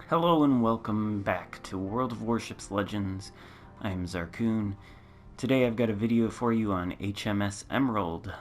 Hello and welcome back to World of Warships Legends. I'm Zarkoon. Today I've got a video for you on HMS Emerald,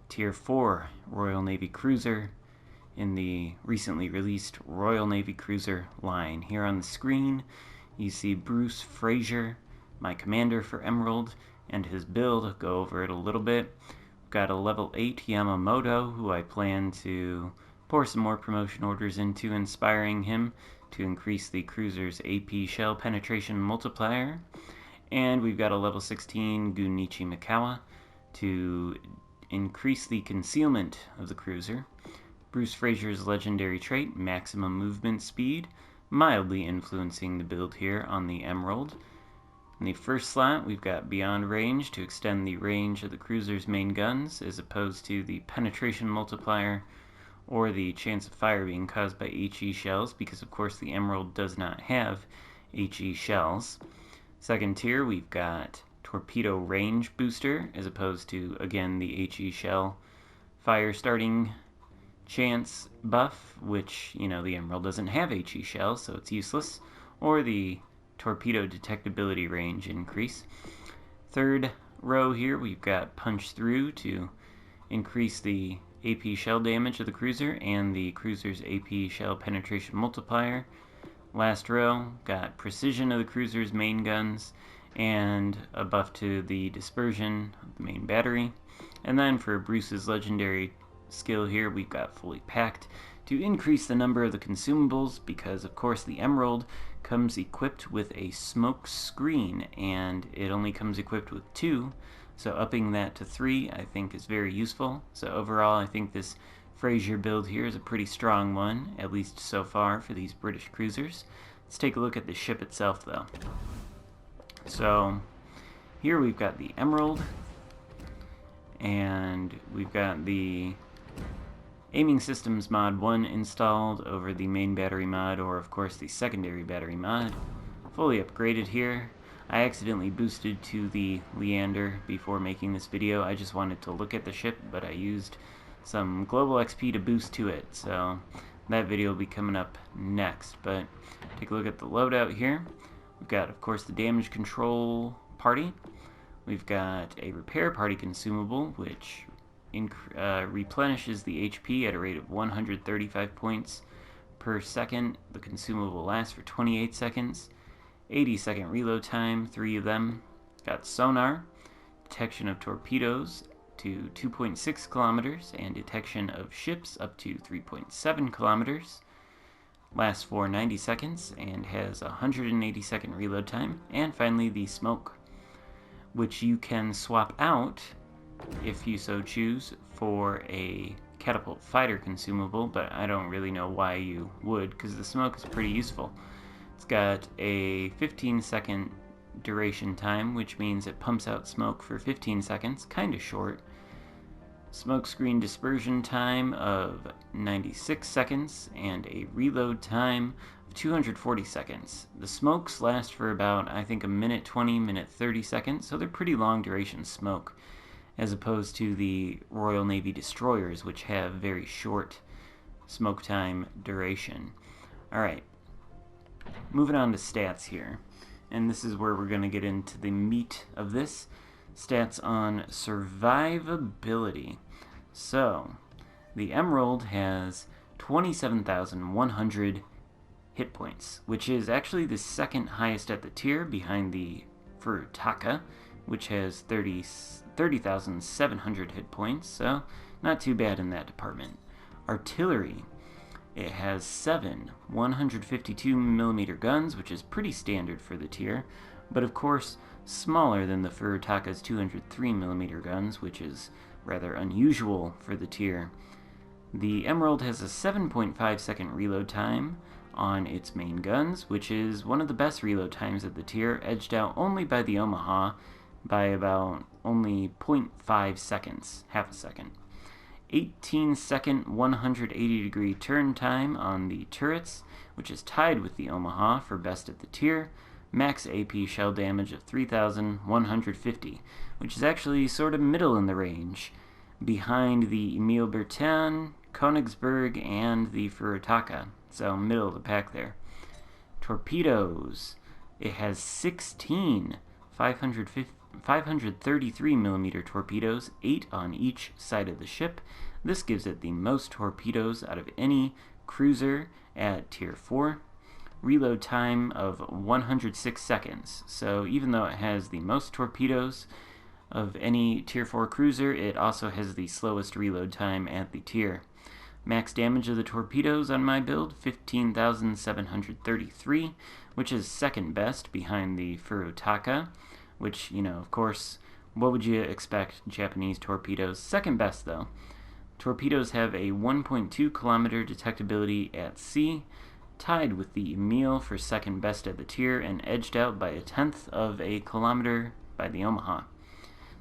Tier 4 Royal Navy Cruiser in the recently released Royal Navy Cruiser line. Here on the screen you see Bruce Fraser, my commander for Emerald, and his build. I'll go over it a little bit. We've got a level 8 Yamamoto who I plan to pour some more promotion orders into, inspiring him to increase the cruiser's AP shell penetration multiplier. And we've got a level 16 Gunichi Mikawa to increase the concealment of the cruiser. Bruce Fraser's legendary trait, maximum movement speed, mildly influencing the build here on the Emerald. In the first slot, we've got Beyond Range to extend the range of the cruiser's main guns, as opposed to the penetration multiplier or the chance of fire being caused by HE shells, because of course the Emerald does not have HE shells. Second tier, we've got Torpedo Range Booster, as opposed to, again, the HE shell fire starting chance buff, which, the Emerald doesn't have HE shells, so it's useless, or the Torpedo Detectability Range increase. Third row here, we've got Punch Through to increase the AP shell damage of the cruiser and the cruiser's AP shell penetration multiplier. Last row, got Precision of the cruiser's main guns and a buff to the dispersion of the main battery. And then for Bruce's legendary skill here, we've got Fully Packed to increase the number of the consumables, because of course the Emerald comes equipped with a smoke screen and it only comes equipped with 2. So upping that to 3 I think is very useful. So overall I think this Fraser build here is a pretty strong one, at least so far for these British cruisers. Let's take a look at the ship itself though. So here we've got the Emerald, and we've got the Aiming Systems Mod 1 installed over the main battery mod, or of course the secondary battery mod. Fully upgraded here. I accidentally boosted to the Leander before making this video. I just wanted to look at the ship, but I used some global XP to boost to it, so that video will be coming up next. But take a look at the loadout here. We've got, of course, the damage control party. We've got a repair party consumable, which replenishes the HP at a rate of 135 points per second. The consumable lasts for 28 seconds. 80-second reload time, 3 of them. Got sonar, detection of torpedoes to 2.6 kilometers, and detection of ships up to 3.7 kilometers. Lasts for 90 seconds and has a 180-second reload time. And finally the smoke, which you can swap out if you so choose for a catapult fighter consumable, but I don't really know why you would, because the smoke is pretty useful. It's got a 15-second duration time, which means it pumps out smoke for 15 seconds, kind of short. Smoke screen dispersion time of 96 seconds and a reload time of 240 seconds. The smokes last for about, I think, a minute 20, minute 30 seconds, so they're pretty long duration smoke, as opposed to the Royal Navy destroyers, which have very short smoke time duration. Alright. Moving on to stats here, and this is where we're going to get into the meat of this. Stats on survivability. So, the Emerald has 27,100 hit points, which is actually the second highest at the tier, behind the Furutaka, which has 30,700 hit points, so not too bad in that department. Artillery. It has 7 152mm guns, which is pretty standard for the tier, but of course smaller than the Furutaka's 203mm guns, which is rather unusual for the tier. The Emerald has a 7.5 second reload time on its main guns, which is one of the best reload times at the tier, edged out only by the Omaha by about only 0.5 seconds, half a second. 18-second 180-degree turn time on the turrets, which is tied with the Omaha for best at the tier. Max AP shell damage of 3,150, which is actually sort of middle in the range, behind the Emil Bertin, Königsberg, and the Furutaka, so middle of the pack there. Torpedoes. It has 16 533 millimeter torpedoes, 8 on each side of the ship. This gives it the most torpedoes out of any cruiser at Tier 4. Reload time of 106 seconds. So even though it has the most torpedoes of any Tier 4 cruiser, it also has the slowest reload time at the tier. Max damage of the torpedoes on my build, 15,733, which is second best behind the Furutaka, which, of course, what would you expect Japanese torpedoes? Second best, though. Torpedoes have a 1.2 kilometer detectability at sea, tied with the Emil for second best at the tier, and edged out by 1/10 of a kilometer by the Omaha.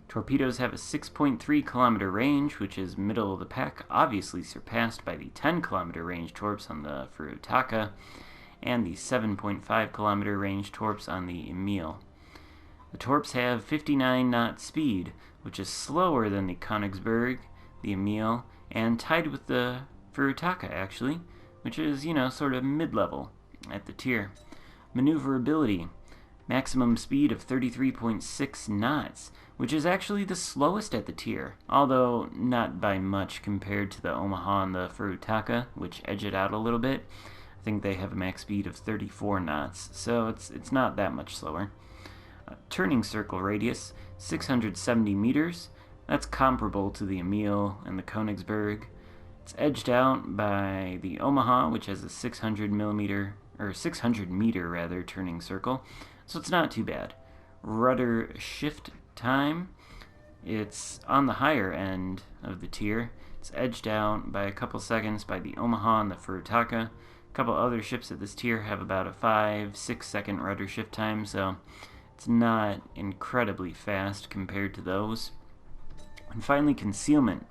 Torpedoes have a 6.3 kilometer range, which is middle of the pack, obviously surpassed by the 10 kilometer range torps on the Furutaka, and the 7.5 kilometer range torps on the Emil. The torps have 59 knot speed, which is slower than the Königsberg, the Emil, and tied with the Furutaka, actually, which is, sort of mid-level at the tier. Maneuverability. Maximum speed of 33.6 knots, which is actually the slowest at the tier, although not by much compared to the Omaha and the Furutaka, which edge it out a little bit. I think they have a max speed of 34 knots, so it's not that much slower. Turning circle radius, 670 meters. That's comparable to the Emil and the Königsberg. It's edged out by the Omaha, which has a 600 meter turning circle, so it's not too bad. Rudder shift time, it's on the higher end of the tier. It's edged out by a couple seconds by the Omaha and the Furutaka. A couple other ships at this tier have about a 5-6 second rudder shift time, so it's not incredibly fast compared to those. And finally, concealment.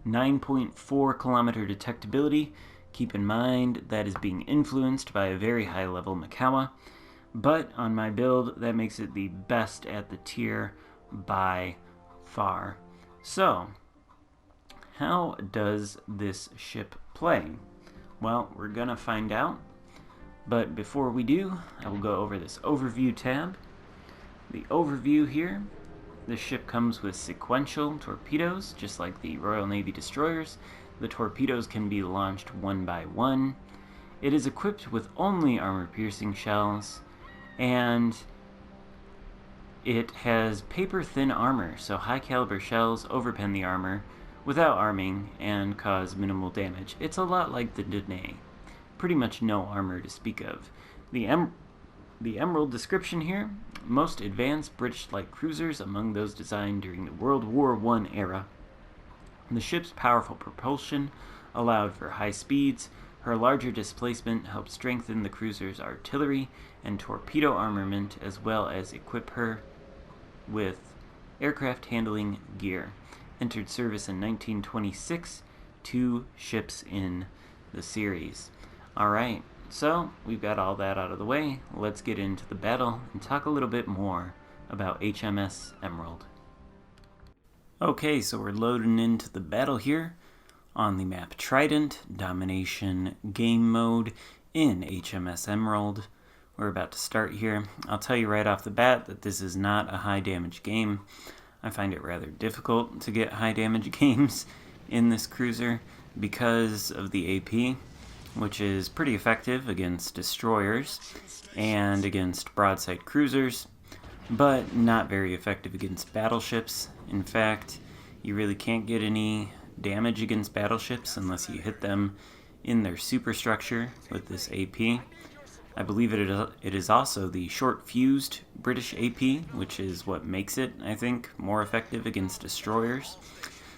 9.4 kilometer detectability. Keep in mind that is being influenced by a very high level Mikawa, but on my build that makes it the best at the tier by far. So, how does this ship play? Well, we're gonna find out, but before we do, I will go over this overview tab. The overview here. The ship comes with sequential torpedoes, just like the Royal Navy destroyers. The torpedoes can be launched one by one. It is equipped with only armor-piercing shells, and it has paper-thin armor, so high-caliber shells overpen the armor without arming and cause minimal damage. It's a lot like the Danae. Pretty much no armor to speak of. The Emerald description here: most advanced British-light cruisers among those designed during the World War I era. The ship's powerful propulsion allowed for high speeds. Her larger displacement helped strengthen the cruiser's artillery and torpedo armament, as well as equip her with aircraft handling gear. Entered service in 1926, 2 ships in the series. Alright, so we've got all that out of the way. Let's get into the battle and talk a little bit more about HMS Emerald. Okay, so we're loading into the battle here on the map Trident, Domination Game Mode in HMS Emerald. We're about to start here. I'll tell you right off the bat that this is not a high damage game. I find it rather difficult to get high damage games in this cruiser because of the AP, which is pretty effective against destroyers and against broadside cruisers, but not very effective against battleships. In fact, you really can't get any damage against battleships unless you hit them in their superstructure with this AP. I believe it is also the short-fused British AP, which is what makes it, I think, more effective against destroyers.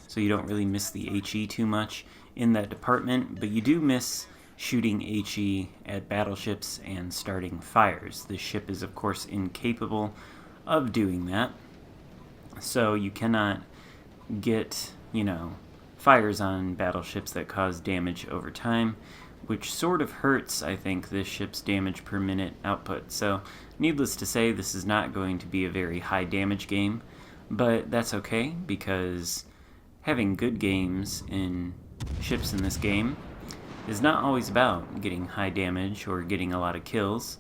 So you don't really miss the HE too much in that department, but you do miss shooting HE at battleships and starting fires. The ship is, of course, incapable of doing that. So you cannot get, fires on battleships that cause damage over time, which sort of hurts, I think, this ship's damage per minute output. So, needless to say, this is not going to be a very high damage game, but that's okay, because having good games in ships in this game is not always about getting high damage or getting a lot of kills.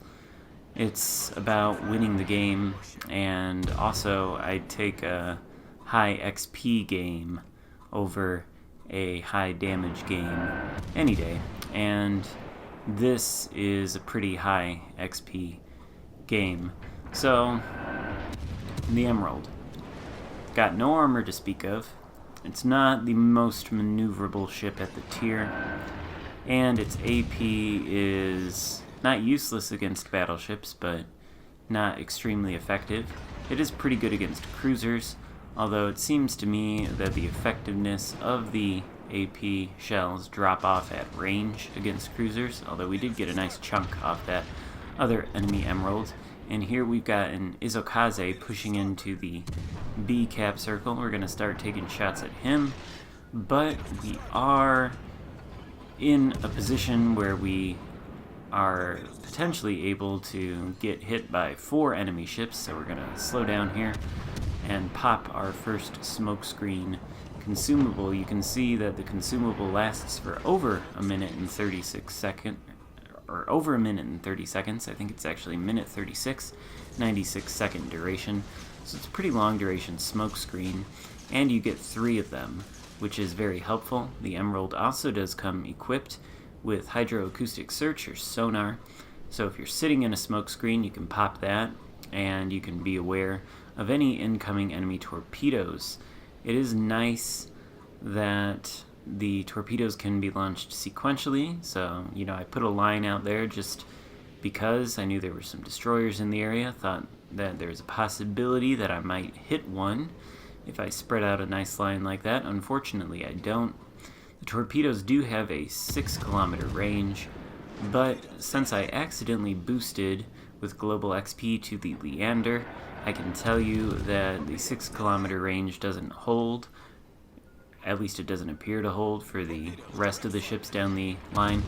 It's about winning the game, and also I'd take a high XP game over a high damage game any day, and this is a pretty high XP game. So, the Emerald. Got no armor to speak of. It's not the most maneuverable ship at the tier, and its AP is not useless against battleships, but not extremely effective. It is pretty good against cruisers, although it seems to me that the effectiveness of the AP shells drop off at range against cruisers, although we did get a nice chunk off that other enemy Emerald. And here we've got an Izokaze pushing into the B cap circle. We're going to start taking shots at him, but we are in a position where we are potentially able to get hit by 4 enemy ships, so we're going to slow down here and pop our first smokescreen consumable. You can see that the consumable lasts for over a minute and 36 seconds, or over a minute and 30 seconds. I think it's actually minute 36, 96-second duration. So it's a pretty long duration smokescreen, and you get 3 of them, which is very helpful. The Emerald also does come equipped with hydroacoustic search or sonar, so if you're sitting in a smokescreen, you can pop that, and you can be aware of any incoming enemy torpedoes. It is nice that the torpedoes can be launched sequentially, so I put a line out there just because I knew there were some destroyers in the area. Thought that there's a possibility that I might hit one if I spread out a nice line like that. Unfortunately, I don't. The torpedoes do have a 6-kilometer range, but since I accidentally boosted with global XP to the Leander, I can tell you that the 6-kilometer range doesn't hold. At least it doesn't appear to hold for the rest of the ships down the line.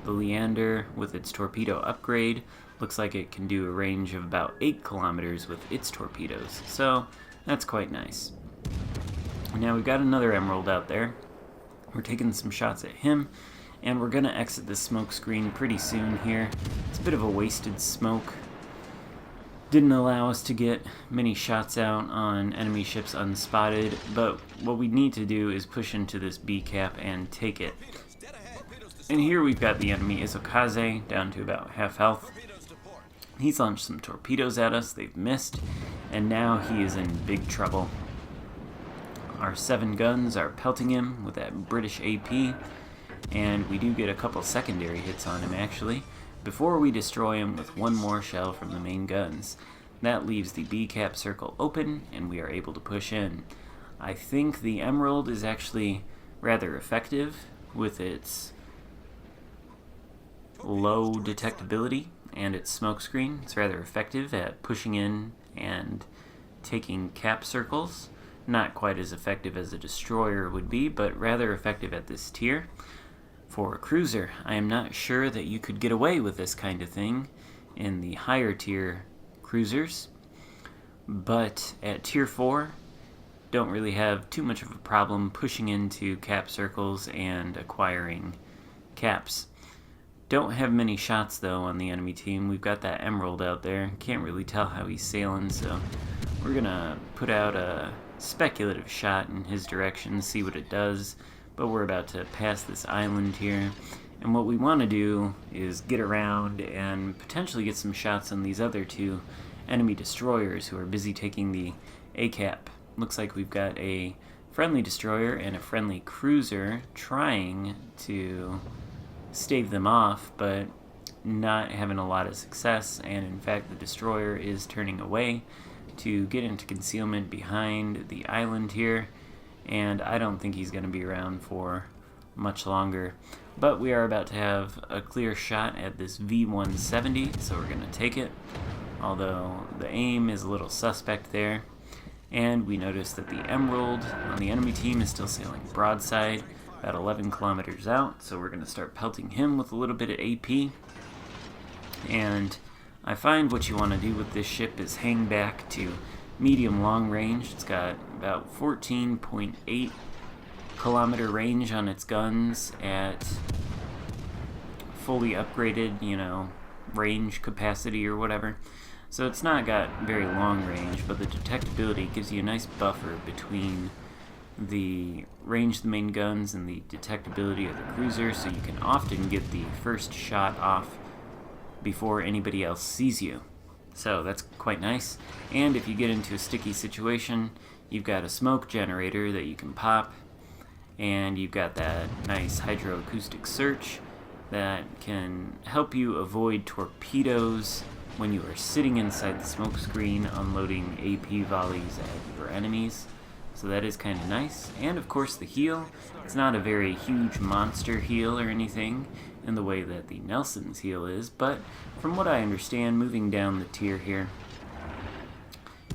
The Leander, with its torpedo upgrade, looks like it can do a range of about 8 kilometers with its torpedoes, so that's quite nice. Now we've got another Emerald out there. We're taking some shots at him, and we're going to exit the smoke screen pretty soon here. It's a bit of a wasted smoke. Didn't allow us to get many shots out on enemy ships unspotted, but what we need to do is push into this B cap and take it. And here we've got the enemy Izokaze down to about half health. He's launched some torpedoes at us, they've missed, and now he is in big trouble. Our 7 guns are pelting him with that British AP, and we do get a couple secondary hits on him actually, before we destroy him with 1 more shell from the main guns. That leaves the B cap circle open, and we are able to push in. I think the Emerald is actually rather effective with its low detectability and its smokescreen. It's rather effective at pushing in and taking cap circles. Not quite as effective as a destroyer would be, but rather effective at this tier. For a cruiser, I am not sure that you could get away with this kind of thing in the higher tier cruisers, but at tier 4, don't really have too much of a problem pushing into cap circles and acquiring caps. Don't have many shots though on the enemy team. We've got that Emerald out there. Can't really tell how he's sailing, so we're gonna put out a speculative shot in his direction, see what it does. But we're about to pass this island here, and what we want to do is get around and potentially get some shots on these other 2 enemy destroyers who are busy taking the A-cap. Looks like we've got a friendly destroyer and a friendly cruiser trying to stave them off, but not having a lot of success, and in fact the destroyer is turning away to get into concealment behind the island here, and I don't think he's going to be around for much longer. But we are about to have a clear shot at this V-170, so we're going to take it, although the aim is a little suspect there. And we notice that the Emerald on the enemy team is still sailing broadside, about 11 kilometers out, so we're going to start pelting him with a little bit of AP. And I find what you want to do with this ship is hang back to medium long range. It's got about 14.8 kilometer range on its guns at fully upgraded, you know, range capacity or whatever. So it's not got very long range, but the detectability gives you a nice buffer between the range of the main guns and the detectability of the cruiser, so you can often get the first shot off before anybody else sees you. So that's quite nice. And if you get into a sticky situation, you've got a smoke generator that you can pop, and you've got that nice hydroacoustic search that can help you avoid torpedoes when you are sitting inside the smoke screen unloading AP volleys at your enemies. So that is kind of nice. And of course the heal. It's not a very huge monster heal or anything in the way that the Nelson's heal is, but from what I understand, moving down the tier here,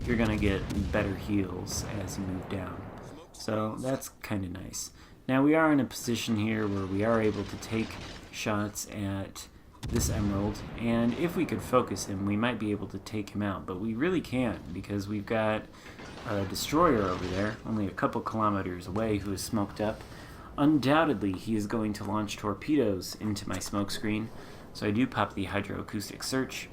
you're going to get better heals as you move down. So that's kind of nice. Now we are in a position here where we are able to take shots at this Emerald, and if we could focus him, we might be able to take him out, but we really can't because we've got a destroyer over there, only a couple kilometers away, who is smoked up. Undoubtedly, he is going to launch torpedoes into my smoke screen, so I do pop the hydroacoustic search,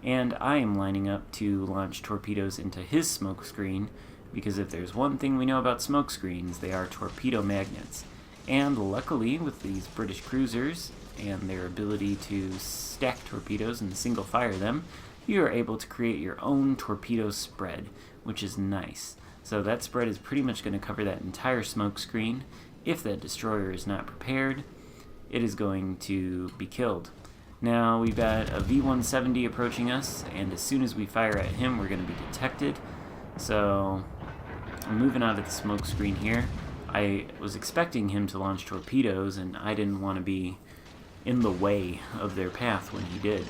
and I am lining up to launch torpedoes into his smoke screen, because if there's one thing we know about smoke screens, they are torpedo magnets. And luckily, with these British cruisers and their ability to stack torpedoes and single fire them, you are able to create your own torpedo spread, which is nice. So that spread is pretty much going to cover that entire smoke screen. If that destroyer is not prepared, it is going to be killed. Now we've got a V-170 approaching us, and as soon as we fire at him, we're going to be detected. So I'm moving out of the smoke screen here. I was expecting him to launch torpedoes, and I didn't want to be in the way of their path when he did.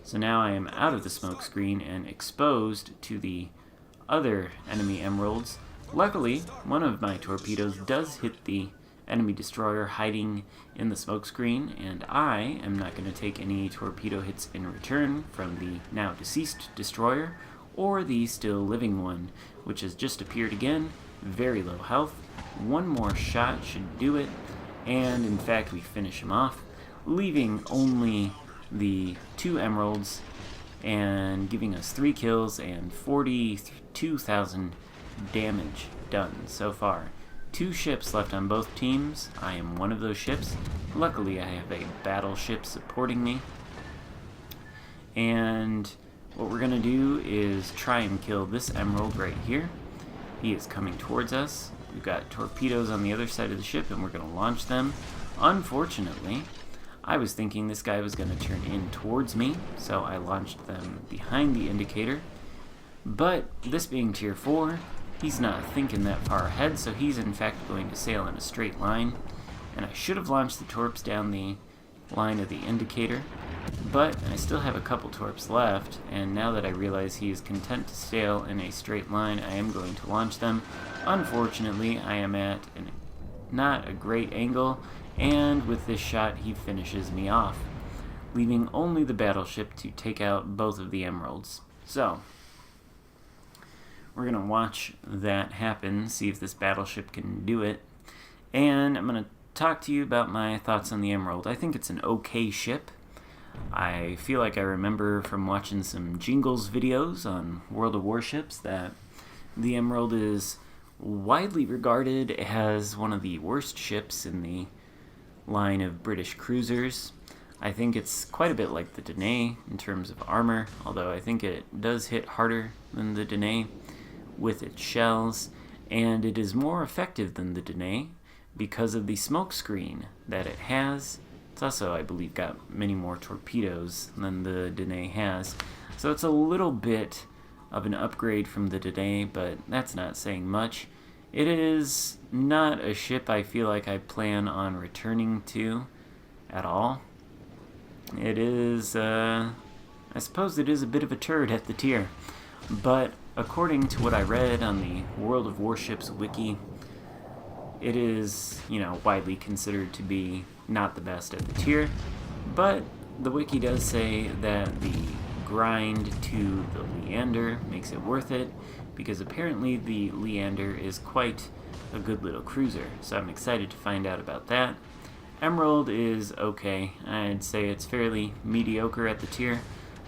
So now I am out of the smoke screen and exposed to the other enemy Emeralds. Luckily, one of my torpedoes does hit the enemy destroyer hiding in the smoke screen, and I am not going to take any torpedo hits in return from the now deceased destroyer or the still living one, which has just appeared again. Very low health. One more shot should do it, and in fact we finish him off, leaving only the two Emeralds and giving us 3 kills and 42,000 damage done so far. 2 ships left on both teams. I am one of those ships. Luckily I have a battleship supporting me, and what we're going to do is try and kill this Emerald right here. He is coming towards us. We've got torpedoes on the other side of the ship, and we're going to launch them. Unfortunately, I was thinking this guy was going to turn in towards me, so I launched them behind the indicator. But this being tier 4, he's not thinking that far ahead, so he's in fact going to sail in a straight line. And I should have launched the torps down the line of the indicator, but I still have a couple torps left, and now that I realize he is content to sail in a straight line, I am going to launch them. Unfortunately, I am at not a great angle, and with this shot he finishes me off, leaving only the battleship to take out both of the Emeralds. So we're going to watch that happen, see if this battleship can do it, and I'm going to talk to you about my thoughts on the Emerald. I think it's an okay ship. I feel like I remember from watching some Jingles videos on World of Warships that the Emerald is widely regarded as one of the worst ships in the line of British cruisers. I think it's quite a bit like the Danae in terms of armor, although I think it does hit harder than the Danae with its shells, and it is more effective than the Danae because of the smoke screen that it has. It's also, I believe, got many more torpedoes than the Danae has, so it's a little bit of an upgrade from the Danae, but that's not saying much. It is not a ship I feel like I plan on returning to at all. It is, I suppose it is a bit of a turd at the tier, but according to what I read on the World of Warships wiki, it is, widely considered to be not the best at the tier, but the wiki does say that the grind to the Leander makes it worth it, because apparently the Leander is quite a good little cruiser, so I'm excited to find out about that. Emerald is okay. I'd say it's fairly mediocre at the tier.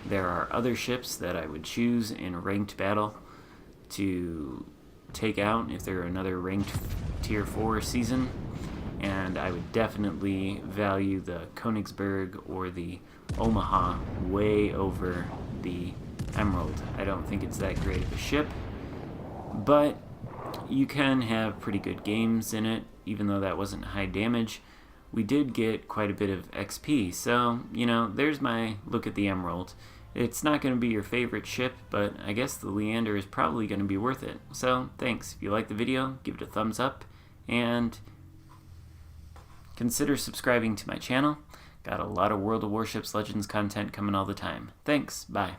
There are other ships that I would choose in a ranked battle to take out if they're another ranked tier 4 season, and I would definitely value the Königsberg or the Omaha way over the Emerald. I don't think it's that great of a ship, but you can have pretty good games in it, even though that wasn't high damage. We did get quite a bit of XP, so, you know, there's my look at the Emerald. It's not going to be your favorite ship, but I guess the Leander is probably going to be worth it. So, thanks. If you liked the video, give it a thumbs up, and consider subscribing to my channel. Got a lot of World of Warships Legends content coming all the time. Thanks. Bye.